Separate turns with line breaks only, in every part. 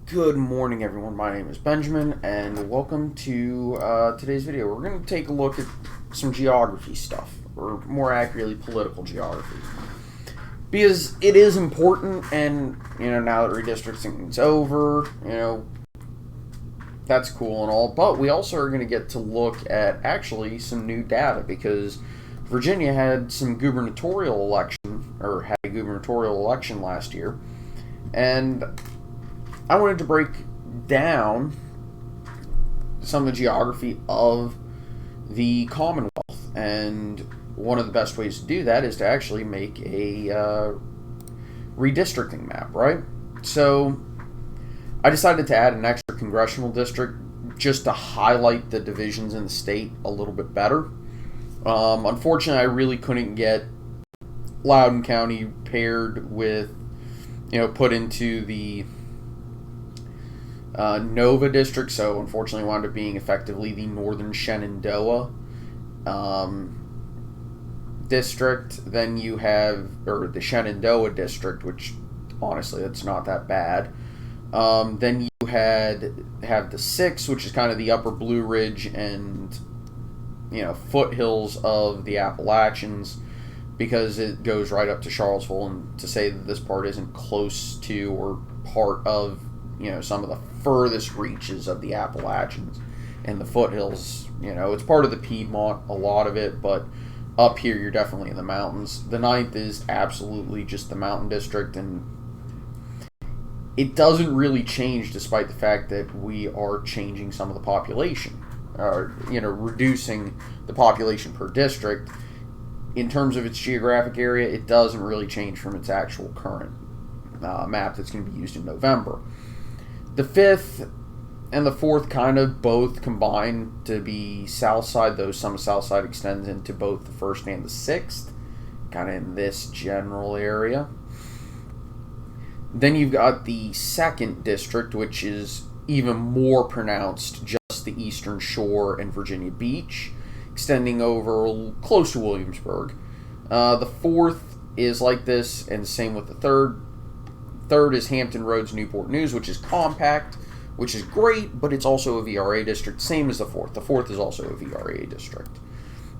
Good morning, everyone. My name is Benjamin, and welcome to today's video. We're going to take a look at some geography stuff, or more accurately, political geography, because it is important. And now that redistricting is over, that's cool and all. But we also are going to get to look at actually some new data, because Virginia had some gubernatorial election, or had a gubernatorial election last year, and I wanted to break down some of the geography of the Commonwealth, and one of the best ways to do that is to actually make a redistricting map, right? So I decided to add an extra congressional district just to highlight the divisions in the state a little bit better. Unfortunately, I really couldn't get Loudoun County paired with, put into the Nova district, so unfortunately wound up being effectively the Northern Shenandoah district. Then you have, or the Shenandoah district, which honestly that's not that bad. Then you have the 6, which is kind of the upper Blue Ridge and foothills of the Appalachians, because it goes right up to Charlottesville. And to say that this part isn't close to or part of some of the furthest reaches of the Appalachians and the foothills, it's part of the Piedmont, a lot of it, but up here you're definitely in the mountains. The 9th is absolutely just the mountain district, and it doesn't really change despite the fact that we are changing some of the population, or reducing the population per district. In terms of its geographic area, it doesn't really change from its actual current map that's going to be used in November. The 5th and the 4th kind of both combine to be south side, though some south side extends into both the 1st and the 6th, kind of in this general area. Then you've got the 2nd district, which is even more pronounced, just the eastern shore and Virginia Beach, extending over close to Williamsburg. The 4th is like this, and the same with the 3rd. 3rd is Hampton Roads, Newport News, which is compact, which is great, but it's also a VRA district, same as the 4th. The 4th is also a VRA district.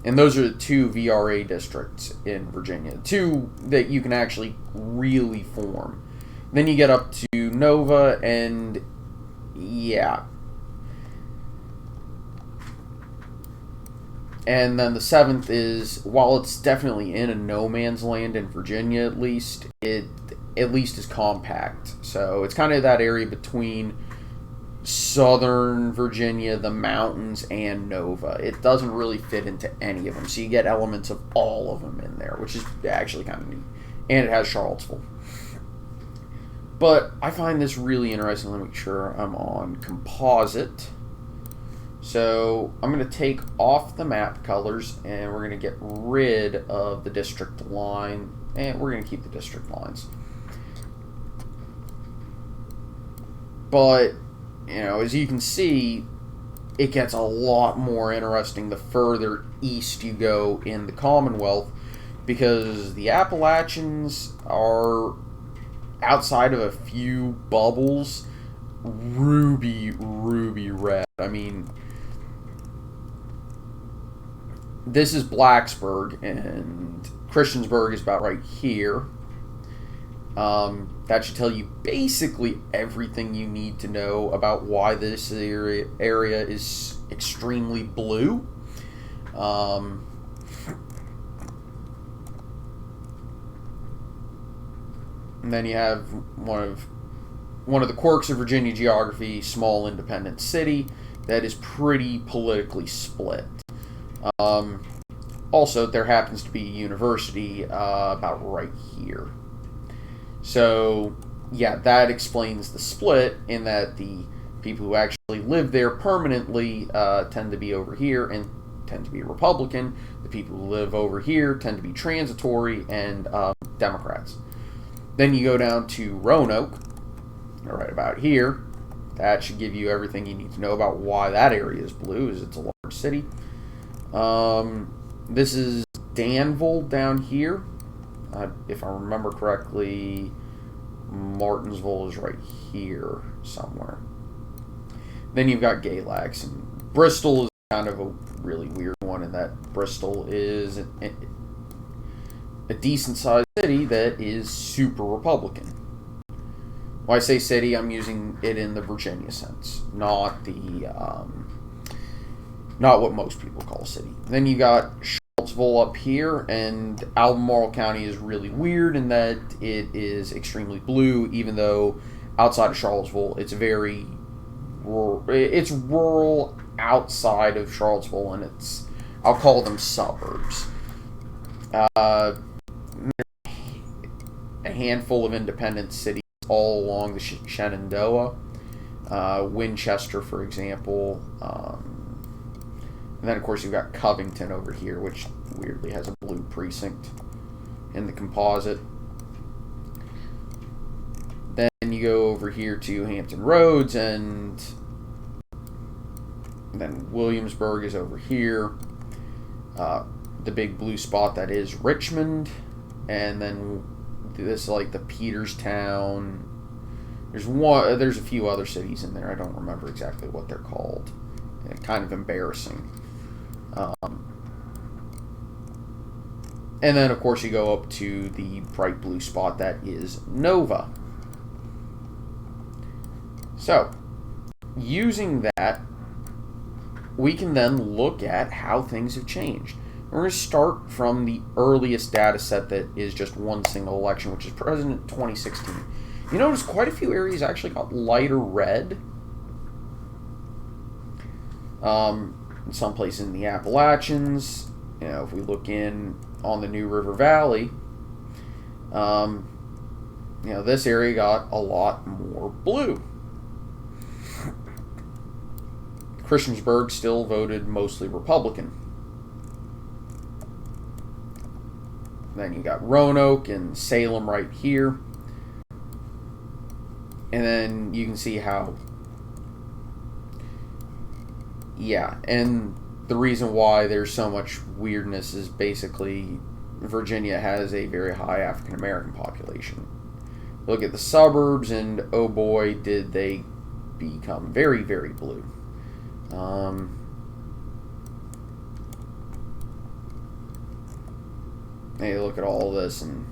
And those are the 2 VRA districts in Virginia, 2 that you can actually really form. Then you get up to Nova, and yeah. And then the 7th is, while it's definitely in a no man's land in Virginia, at least, it at least is compact. So it's kind of that area between southern Virginia, the mountains, and Nova. It doesn't really fit into any of them, so you get elements of all of them in there, which is actually kind of neat. And it has Charlottesville. But I find this really interesting. Let me make sure I'm on composite. So I'm going to take off the map colors, and we're going to get rid of the district line, and we're going to keep the district lines. But, as you can see, it gets a lot more interesting the further east you go in the Commonwealth, because the Appalachians are, outside of a few bubbles, ruby red. I mean, this is Blacksburg, and Christiansburg is about right here. That should tell you basically everything you need to know about why this area is extremely blue. And then you have one of the quirks of Virginia geography, small independent city that is pretty politically split. Also, there happens to be a university about right here. So, yeah, that explains the split, in that the people who actually live there permanently tend to be over here and tend to be Republican. The people who live over here tend to be transitory and Democrats. Then you go down to Roanoke, right about here. That should give you everything you need to know about why that area is blue, as it's a large city. This is Danville down here. If I remember correctly, Martinsville is right here somewhere. Then you've got Galax, and Bristol is kind of a really weird one in that Bristol is a decent-sized city that is super Republican. When I say city, I'm using it in the Virginia sense, not not what most people call a city. Then you got Charlottesville up here, and Albemarle County is really weird in that it is extremely blue, even though outside of Charlottesville, it's very rural. It's rural outside of Charlottesville, and I'll call them suburbs. A handful of independent cities all along the Shenandoah, Winchester, for example. And then, of course, you've got Covington over here, which weirdly has a blue precinct in the composite. Then you go over here to Hampton Roads, and then Williamsburg is over here. The big blue spot that is Richmond, and then this is like the Peterstown. There's a few other cities in there. I don't remember exactly what they're called. Kind of embarrassing. And then, of course, you go up to the bright blue spot that is Nova. So, using that, we can then look at how things have changed. We're going to start from the earliest data set that is just one single election, which is President 2016. You notice quite a few areas actually got lighter red. In some places in the Appalachians, if we look in on the New River Valley, this area got a lot more blue. Christiansburg still voted mostly Republican. Then you got Roanoke and Salem right here. And then you can see how, and the reason why there's so much weirdness is basically Virginia has a very high African American population. Look at the suburbs, and oh boy, did they become very, very blue. Hey, look at all this, and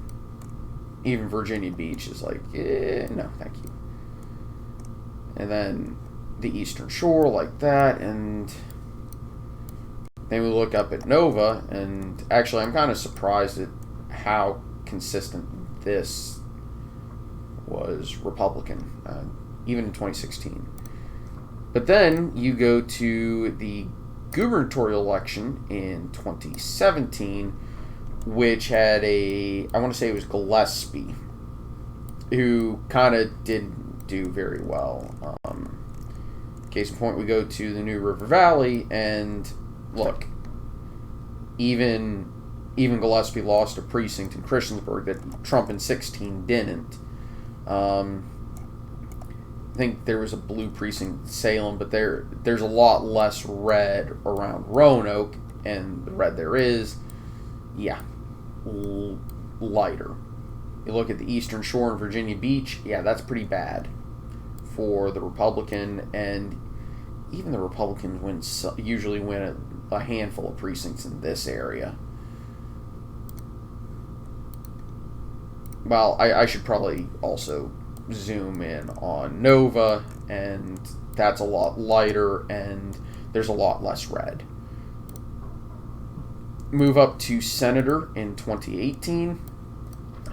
even Virginia Beach is like, no, thank you. And then the Eastern Shore like that, and then we look up at Nova, and actually I'm kind of surprised at how consistent this was Republican, even in 2016. But then you go to the gubernatorial election in 2017, which had I want to say it was Gillespie, who kind of didn't do very well. Case in point, we go to the New River Valley, and look, even Gillespie lost a precinct in Christiansburg that Trump in 2016 didn't. I think there was a blue precinct in Salem, but there's a lot less red around Roanoke, and the red there is, lighter. You look at the Eastern Shore and Virginia Beach, that's pretty bad for the Republican, and even the Republicans usually win a handful of precincts in this area. Well, I should probably also zoom in on Nova, and that's a lot lighter, and there's a lot less red. Move up to Senator in 2018,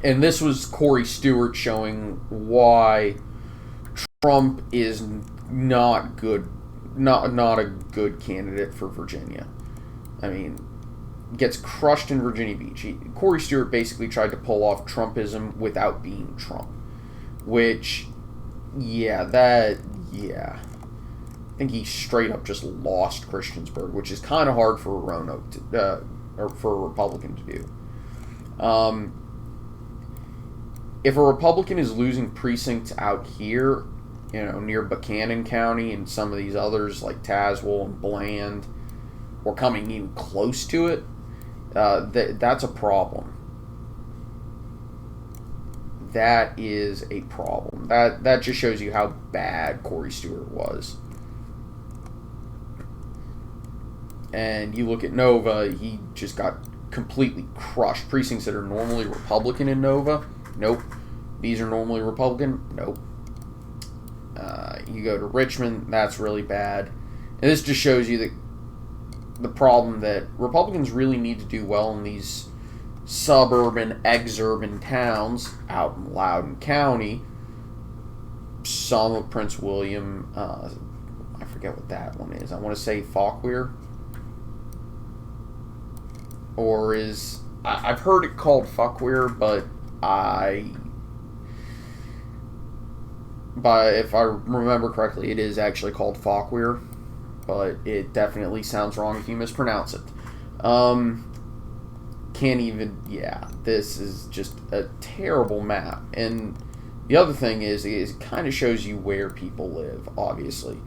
and this was Corey Stewart showing why Trump is not a good candidate for Virginia. I mean, gets crushed in Virginia Beach. Corey Stewart basically tried to pull off Trumpism without being Trump, which, I think he straight up just lost Christiansburg, which is kind of hard for Roanoke or for a Republican to do. If a Republican is losing precincts out here, near Buchanan County and some of these others like Tazewell and Bland, or coming even close to it, that's a problem. that is a problem. That just shows you how bad Corey Stewart was. And you look at Nova, he just got completely crushed. Precincts that are normally Republican in Nova, nope. These are normally Republican, nope. You go to Richmond, that's really bad. And this just shows you that the problem that Republicans really need to do well in these suburban, exurban towns out in Loudoun County. Some of Prince William, I forget what that one is. I want to say Fauquier. Or I've heard it called Fauquier, but if I remember correctly, it is actually called Fauquier, but it definitely sounds wrong if you mispronounce it. This is just a terrible map. And the other thing is it kind of shows you where people live, obviously,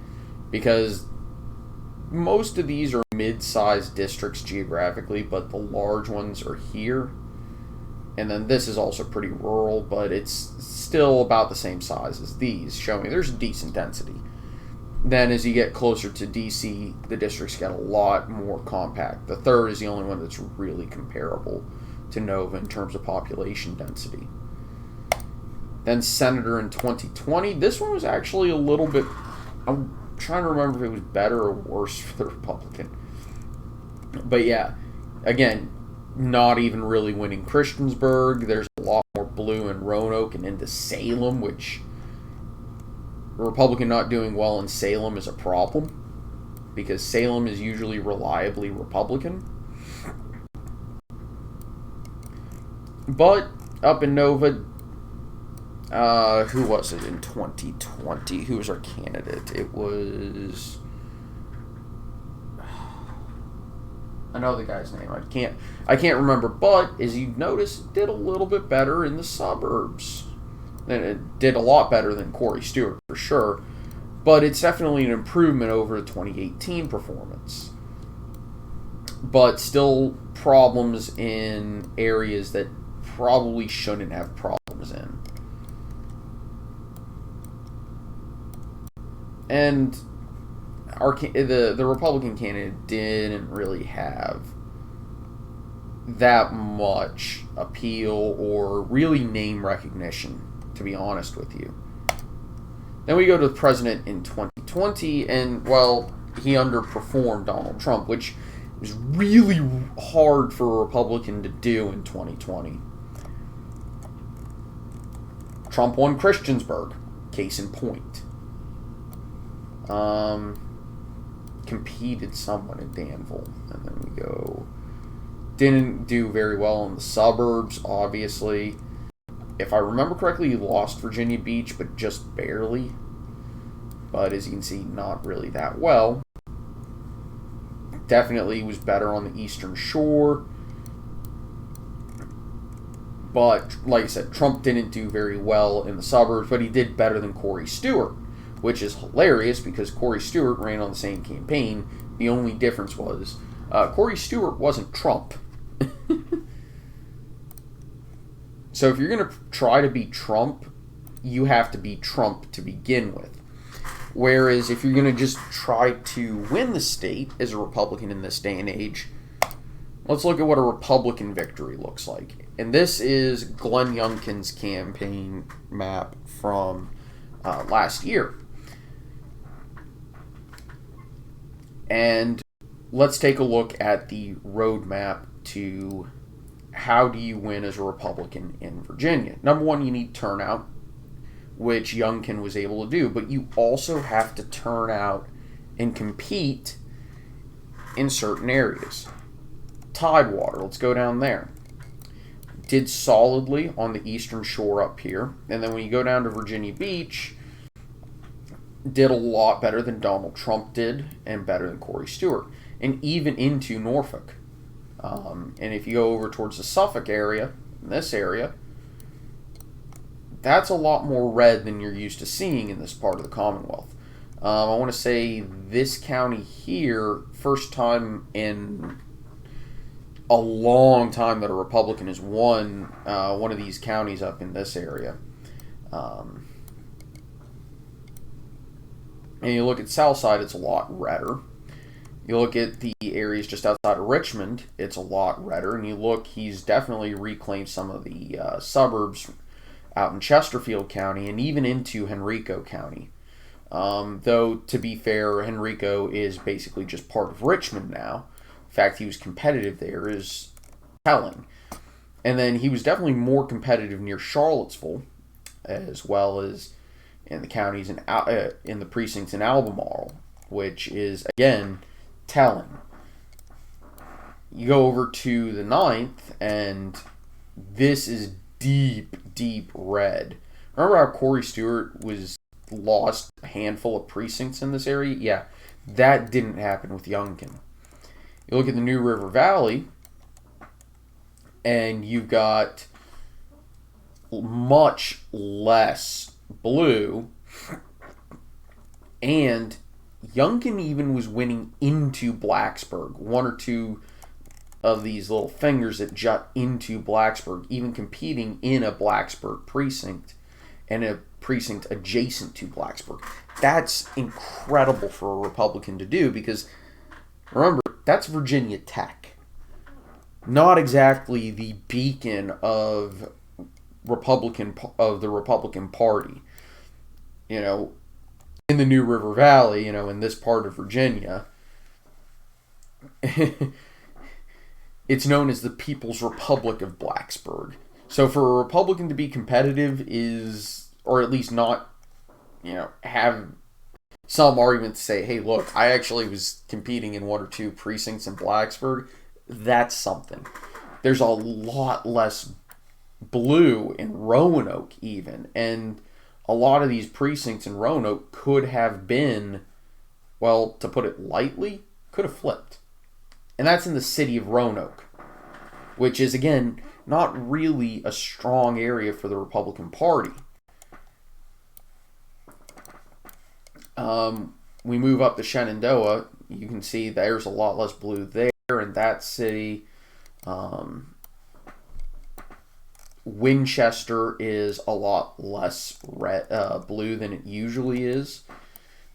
because most of these are mid-sized districts geographically, but the large ones are here. And then this is also pretty rural, but it's still about the same size as these, showing there's decent density. Then as you get closer to DC, the districts get a lot more compact. The third is the only one that's really comparable to Nova in terms of population density. Then Senator in 2020. This one was actually a little bit... I'm trying to remember if it was better or worse for the Republican. But yeah, again, not even really winning Christiansburg. There's a lot more blue in Roanoke and into Salem, which a Republican not doing well in Salem is a problem, because Salem is usually reliably Republican. But up in Nova, who was it in 2020? Who was our candidate? It was... I know the guy's name. I can't remember. But as you notice, it did a little bit better in the suburbs. And it did a lot better than Corey Stewart for sure. But it's definitely an improvement over the 2018 performance. But still problems in areas that probably shouldn't have problems in. And the Republican candidate didn't really have that much appeal or really name recognition, to be honest with you. Then we go to the president in 2020, and, well, he underperformed Donald Trump, which was really hard for a Republican to do in 2020. Trump won Christiansburg, case in point. Competed somewhat in Danville, and then we go... Didn't do very well in the suburbs, obviously. If I remember correctly, he lost Virginia Beach, but just barely. But as you can see, not really that well. Definitely was better on the Eastern Shore. But, like I said, Trump didn't do very well in the suburbs, but he did better than Corey Stewart, which is hilarious because Corey Stewart ran on the same campaign. The only difference was Corey Stewart wasn't Trump. So if you're going to try to be Trump, you have to be Trump to begin with. Whereas if you're going to just try to win the state as a Republican in this day and age, let's look at what a Republican victory looks like. And this is Glenn Youngkin's campaign map from last year. And let's take a look at the roadmap to how do you win as a Republican in Virginia. Number one, you need turnout, which Youngkin was able to do, but you also have to turn out and compete in certain areas. Tidewater, let's go down there. Did solidly on the Eastern Shore up here, and then when you go down to Virginia Beach, did a lot better than Donald Trump did, and better than Corey Stewart, and even into Norfolk. And if you go over towards the Suffolk area, in this area, that's a lot more red than you're used to seeing in this part of the Commonwealth. I want to say this county here, first time in a long time that a Republican has won one of these counties up in this area. Um, and you look at Southside, it's a lot redder. You look at the areas just outside of Richmond, it's a lot redder. And you look, he's definitely reclaimed some of the suburbs out in Chesterfield County and even into Henrico County. Though, to be fair, Henrico is basically just part of Richmond now. The fact he was competitive there is telling. And then he was definitely more competitive near Charlottesville, as well as in the counties in the precincts in Albemarle, which is, again, telling. You go over to the 9th, and this is deep, deep red. Remember how Corey Stewart lost a handful of precincts in this area? Yeah, that didn't happen with Youngkin. You look at the New River Valley, and you've got much less blue, and Youngkin even was winning into Blacksburg. One or two of these little fingers that jut into Blacksburg, even competing in a Blacksburg precinct and a precinct adjacent to Blacksburg. That's incredible for a Republican to do because, remember, that's Virginia Tech. Not exactly the beacon of the Republican Party. You know, in the New River Valley, in this part of Virginia, it's known as the People's Republic of Blacksburg. So for a Republican to be competitive is, or at least not, have some argument to say, hey, look, I actually was competing in one or two precincts in Blacksburg. That's something. There's a lot less blue in Roanoke even, and a lot of these precincts in Roanoke could have been, well, to put it lightly, could have flipped. And that's in the city of Roanoke, which is, again, not really a strong area for the Republican Party. We move up to Shenandoah. You can see there's a lot less blue there in that city. Winchester is a lot less blue than it usually is.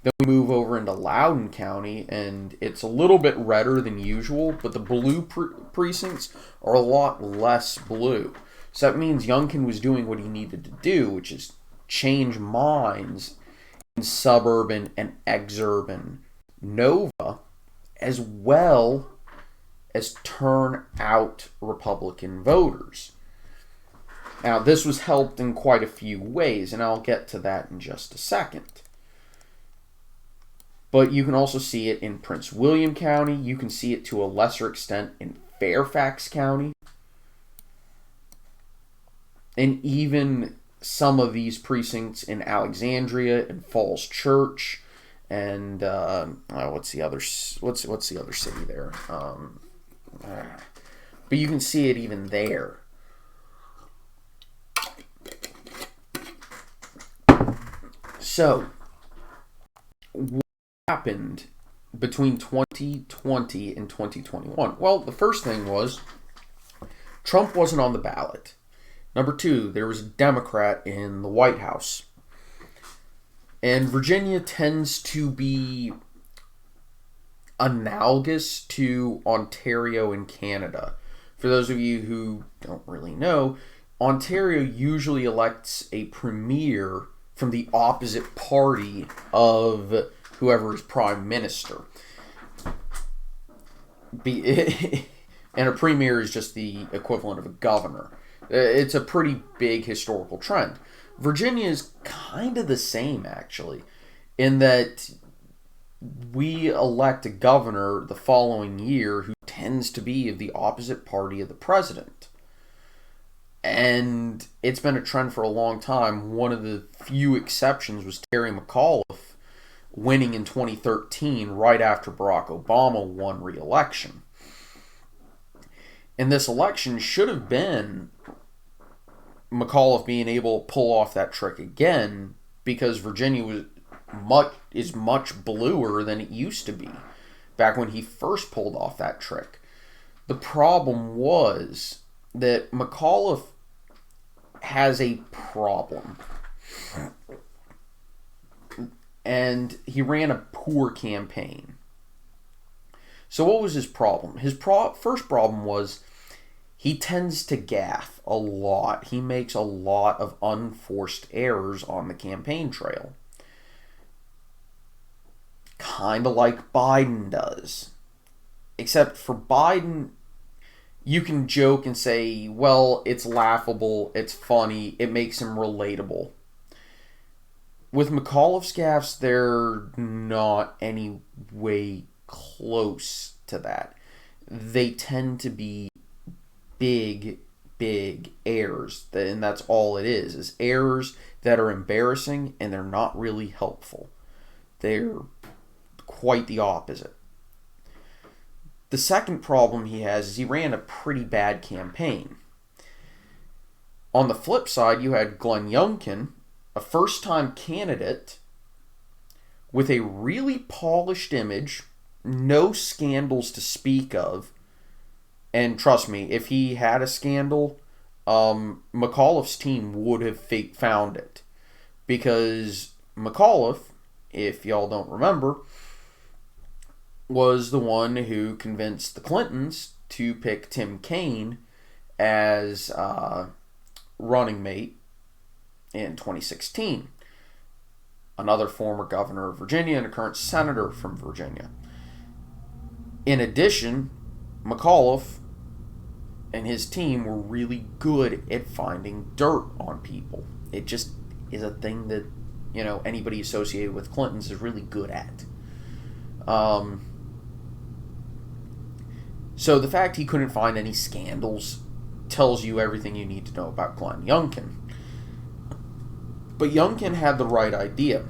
Then we move over into Loudoun County, and it's a little bit redder than usual, but the blue precincts are a lot less blue. So that means Youngkin was doing what he needed to do, which is change minds in suburban and exurban Nova, as well as turn out Republican voters. Now, this was helped in quite a few ways, and I'll get to that in just a second. But you can also see it in Prince William County. You can see it to a lesser extent in Fairfax County. And even some of these precincts in Alexandria and Falls Church. And what's the other city there? But you can see it even there. So, what happened between 2020 and 2021? Well, the first thing was Trump wasn't on the ballot. Number two, there was a Democrat in the White House. And Virginia tends to be analogous to Ontario and Canada. For those of you who don't really know, Ontario usually elects a premier from the opposite party of whoever is prime minister. And a premier is just the equivalent of a governor. It's a pretty big historical trend. Virginia is kind of the same, actually, in that we elect a governor the following year who tends to be of the opposite party of the president. And it's been a trend for a long time. One of the few exceptions was Terry McAuliffe winning in 2013 right after Barack Obama won re-election. And this election should have been McAuliffe being able to pull off that trick again because Virginia is much bluer than it used to be back when he first pulled off that trick. The problem was that McAuliffe has a problem. And he ran a poor campaign. So what was his problem? His first problem was he tends to gaffe a lot. He makes a lot of unforced errors on the campaign trail. Kind of like Biden does. Except for Biden, you can joke and say, well, it's laughable, it's funny, it makes him relatable. With McAuliffe's gaffes, they're not any way close to that. They tend to be big errors, and that's all it is errors that are embarrassing and they're not really helpful. They're quite the opposite. The second problem he has is he ran a pretty bad campaign. On the flip side, you had Glenn Youngkin, a first-time candidate with a really polished image, no scandals to speak of. And trust me, if he had a scandal, McAuliffe's team would have found it. Because McAuliffe, if y'all don't remember, was the one who convinced the Clintons to pick Tim Kaine as running mate in 2016. Another former governor of Virginia and a current senator from Virginia. In addition, McAuliffe and his team were really good at finding dirt on people. It just is a thing that, anybody associated with Clintons is really good at. So the fact he couldn't find any scandals tells you everything you need to know about Glenn Youngkin. But Youngkin had the right idea.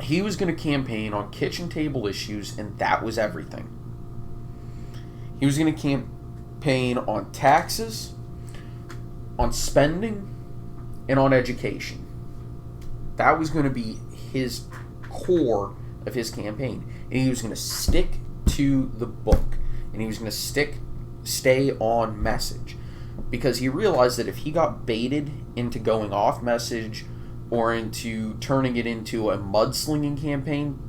He was going to campaign on kitchen table issues, and that was everything. He was going to campaign on taxes, on spending, and on education. That was going to be his core of his campaign. And he was going to stick to the book. And he was going to stay on message. Because he realized that if he got baited into going off message or into turning it into a mudslinging campaign,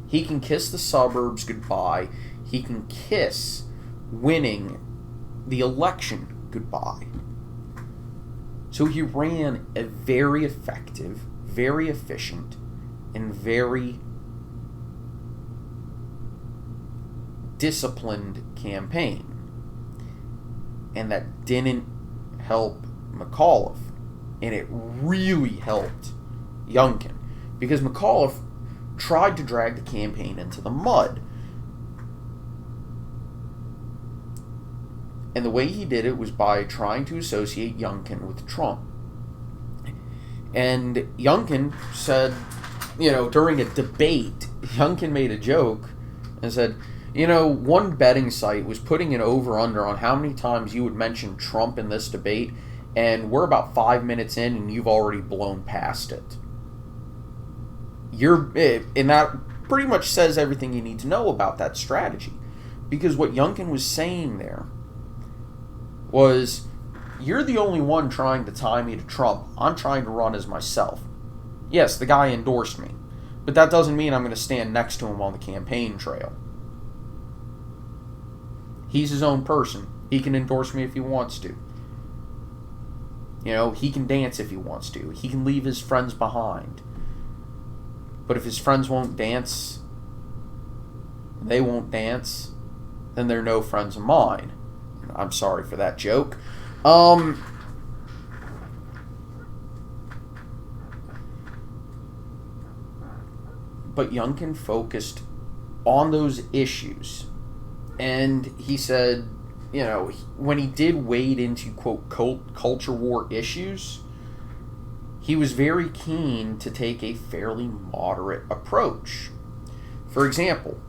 he can kiss the suburbs goodbye. He can kiss winning the election goodbye. So he ran a very effective, very efficient, and very disciplined campaign. And that didn't help McAuliffe. And it really helped Youngkin. Because McAuliffe tried to drag the campaign into the mud. And the way he did it was by trying to associate Youngkin with Trump. And Youngkin said, during a debate, Youngkin made a joke and said, one betting site was putting an over-under on how many times you would mention Trump in this debate, and we're about 5 minutes in and you've already blown past it. And that pretty much says everything you need to know about that strategy. Because what Youngkin was saying there was, you're the only one trying to tie me to Trump. I'm trying to run as myself. Yes, the guy endorsed me, but that doesn't mean I'm going to stand next to him on the campaign trail. He's his own person. He can endorse me if he wants to. He can dance if he wants to. He can leave his friends behind. But if his friends won't dance, they won't dance, then they're no friends of mine. I'm sorry for that joke. But Youngkin focused on those issues. And he said, when he did wade into, quote, culture war issues, he was very keen to take a fairly moderate approach. For example,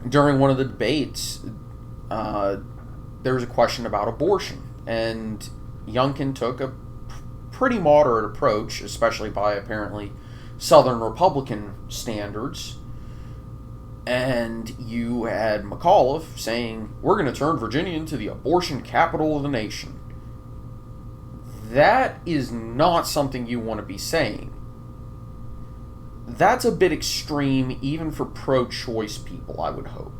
during one of the debates, there was a question about abortion. And Youngkin took a pretty moderate approach, especially by apparently Southern Republican standards. And you had McAuliffe saying, we're going to turn Virginia into the abortion capital of the nation. That is not something you want to be saying. That's a bit extreme even for pro-choice people, I would hope.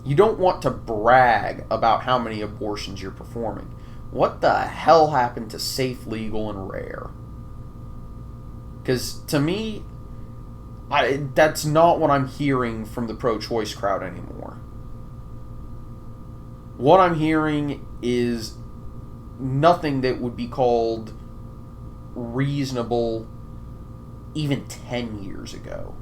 You don't want to brag about how many abortions you're performing. What the hell happened to safe, legal, and rare? Because to me, that's not what I'm hearing from the pro-choice crowd anymore. What I'm hearing is nothing that would be called reasonable even 10 years ago.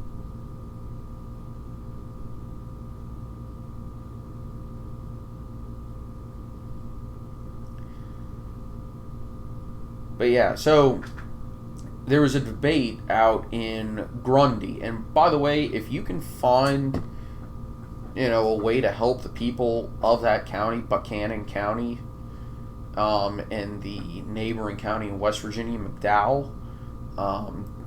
But yeah, so there was a debate out in Grundy, and by the way, if you can find, a way to help the people of that county, Buchanan County, and the neighboring county in West Virginia, McDowell,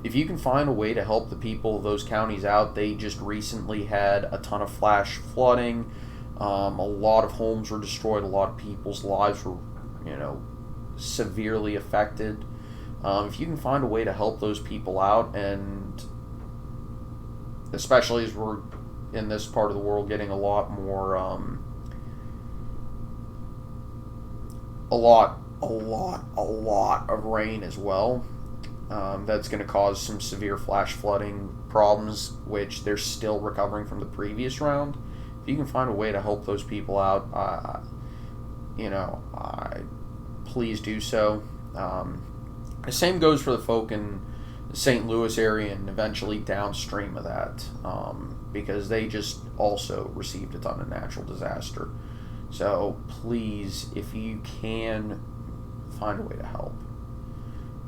if you can find a way to help the people of those counties out, they just recently had a ton of flash flooding. A lot of homes were destroyed. A lot of people's lives were, severely affected. If you can find a way to help those people out, and especially as we're in this part of the world getting a lot more, a lot of rain as well, that's going to cause some severe flash flooding problems, which they're still recovering from the previous round. If you can find a way to help those people out, please do so. The same goes for the folk in the St. Louis area and eventually downstream of that, because they just also received a ton of natural disaster. So please, if you can, find a way to help.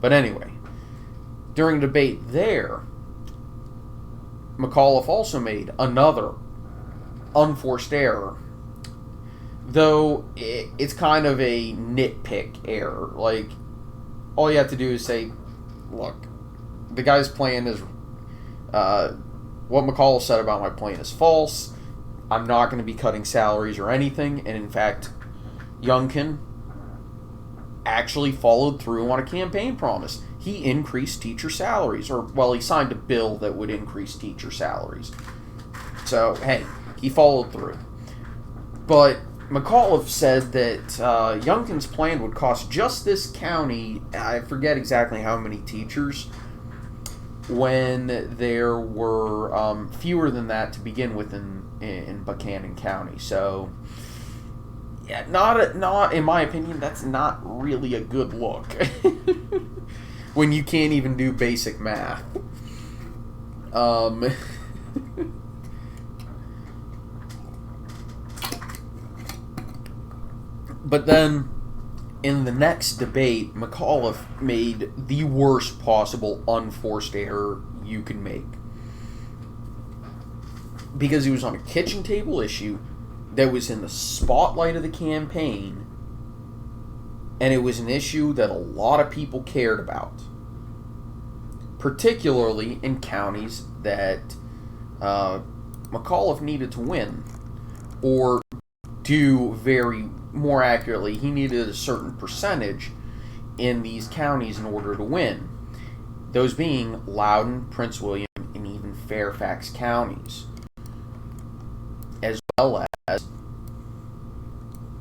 But anyway, during the debate there, McAuliffe also made another unforced error, though it's kind of a nitpick error. Like, all you have to do is say, look, the guy's plan is, what McAuliffe said about my plan is false. I'm not going to be cutting salaries or anything. And in fact, Youngkin actually followed through on a campaign promise. He increased teacher salaries, he signed a bill that would increase teacher salaries. So, hey, he followed through. But McAuliffe said that Youngkin's plan would cost just this county, I forget exactly how many teachers, when there were fewer than that to begin with in Buchanan County. So, yeah, not in my opinion, that's not really a good look when you can't even do basic math. But then, in the next debate, McAuliffe made the worst possible unforced error you could make. Because he was on a kitchen table issue that was in the spotlight of the campaign, and it was an issue that a lot of people cared about. Particularly in counties that McAuliffe needed to win, or more accurately, he needed a certain percentage in these counties in order to win. Those being Loudoun, Prince William, and even Fairfax counties, as well as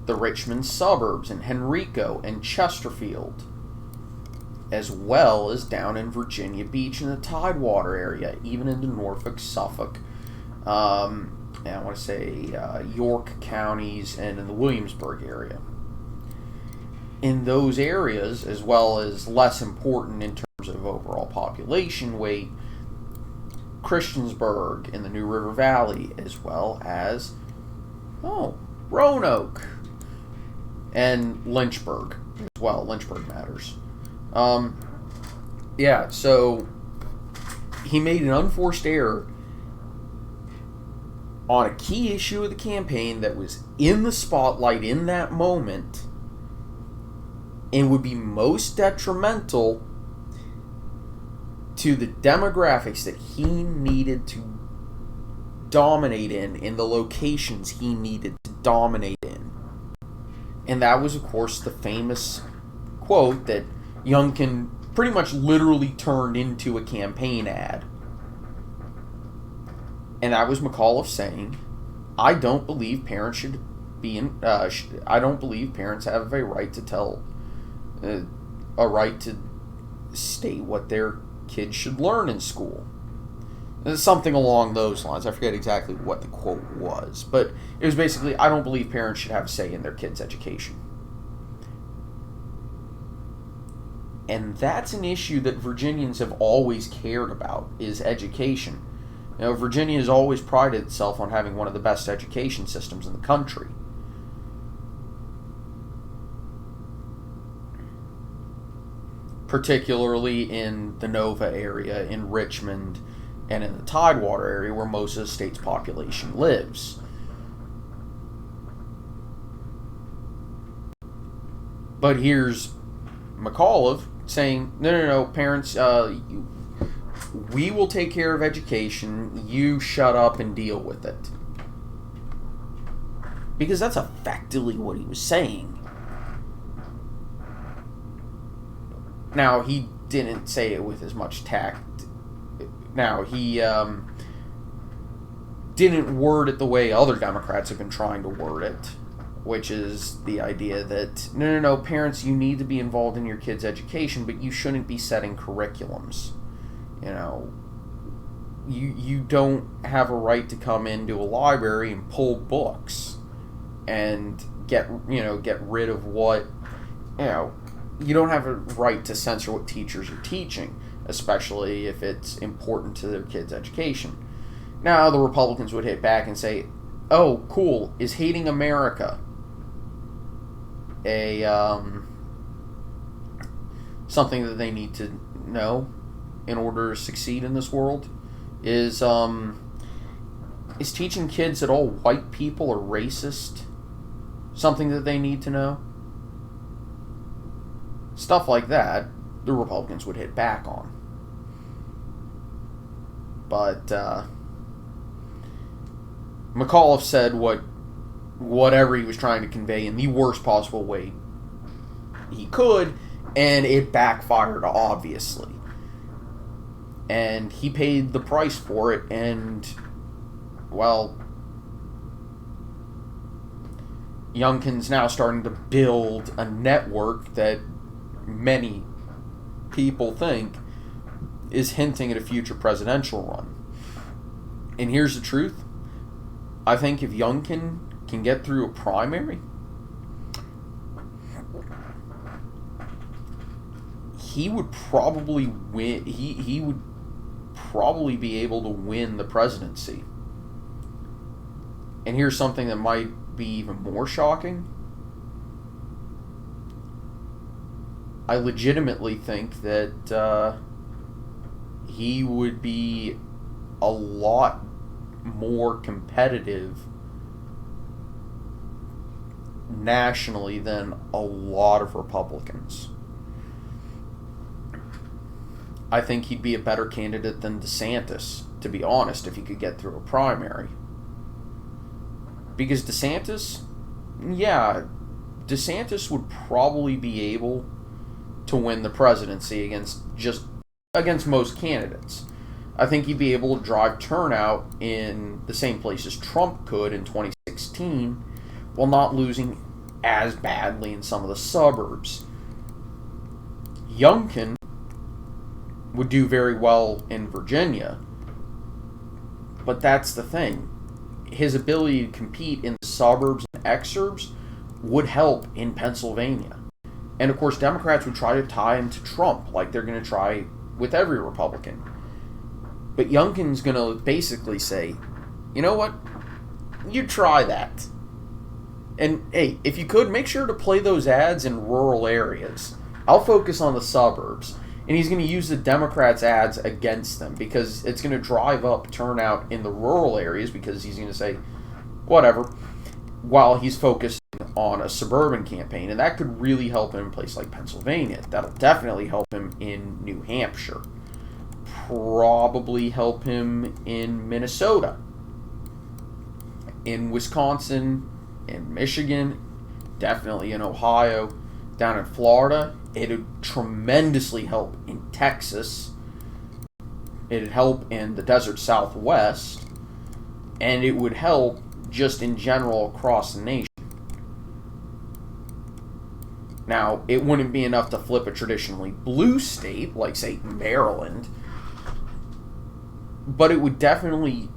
the Richmond suburbs and Henrico and Chesterfield, as well as down in Virginia Beach and the Tidewater area, even into Norfolk, Suffolk, and I want to say York counties, and in the Williamsburg area. In those areas, as well as less important in terms of overall population weight, Christiansburg in the New River Valley, as well as Roanoke and Lynchburg as well. Lynchburg matters. So he made an unforced error on a key issue of the campaign that was in the spotlight in that moment and would be most detrimental to the demographics that he needed to dominate in the locations he needed to dominate in. And that was, of course, the famous quote that Youngkin pretty much literally turned into a campaign ad. And that was McAuliffe saying, I don't believe parents should be in, I don't believe parents have a right to tell, a right to state what their kids should learn in school. Something along those lines. I forget exactly what the quote was, but it was basically, I don't believe parents should have a say in their kids' education. And that's an issue that Virginians have always cared about, is education. You know, Virginia has always prided itself on having one of the best education systems in the country. Particularly in the Nova area, in Richmond, and in the Tidewater area where most of the state's population lives. But here's McAuliffe saying, no, parents, we will take care of education, you shut up and deal with it. Because that's effectively what he was saying. Now, he didn't say it with as much tact. Now, he didn't word it the way other Democrats have been trying to word it, which is the idea that, no, parents, you need to be involved in your kids' education, but you shouldn't be setting curriculums. You know, you don't have a right to come into a library and pull books and get rid of what, you don't have a right to censor what teachers are teaching, especially if it's important to their kids' education. Now, the Republicans would hit back and say, oh, cool, is hating America something that they need to know in order to succeed in this world? Is teaching kids that all white people are racist something that they need to know? Stuff like that, the Republicans would hit back on. But McAuliffe said whatever he was trying to convey in the worst possible way he could, and it backfired, obviously. And he paid the price for it, and, well, Youngkin's now starting to build a network that many people think is hinting at a future presidential run. And here's the truth. I think if Youngkin can get through a primary, he would probably win. He would probably be able to win the presidency. And here's something that might be even more shocking. I legitimately think that he would be a lot more competitive nationally than a lot of Republicans. I think he'd be a better candidate than DeSantis, to be honest, if he could get through a primary. Because DeSantis would probably be able to win the presidency against most candidates. I think he'd be able to drive turnout in the same places Trump could in 2016 while not losing as badly in some of the suburbs. Youngkin would do very well in Virginia, but that's the thing. His ability to compete in the suburbs and exurbs would help in Pennsylvania. And of course, Democrats would try to tie him to Trump, like they're going to try with every Republican. But Youngkin's going to basically say, you know what? You try that. And hey, if you could, make sure to play those ads in rural areas. I'll focus on the suburbs. And he's going to use the Democrats' ads against them because it's going to drive up turnout in the rural areas because he's going to say, whatever, while he's focused on a suburban campaign. And that could really help him in a place like Pennsylvania. That'll definitely help him in New Hampshire. Probably help him in Minnesota. in Wisconsin, in Michigan, definitely in Ohio, down in Florida. It'd tremendously help in Texas. It'd help in the desert Southwest. And it would help just in general across the nation. Now, it wouldn't be enough to flip a traditionally blue state, like, say, Maryland, but it would definitely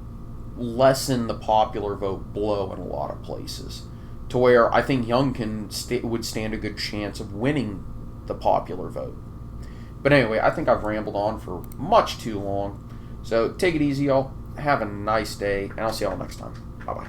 lessen the popular vote blow in a lot of places, to where I think Youngkin would stand a good chance of winning the popular vote. But anyway, I think I've rambled on for much too long, so take it easy, y'all. Have a nice day, and I'll see y'all next time. Bye-bye.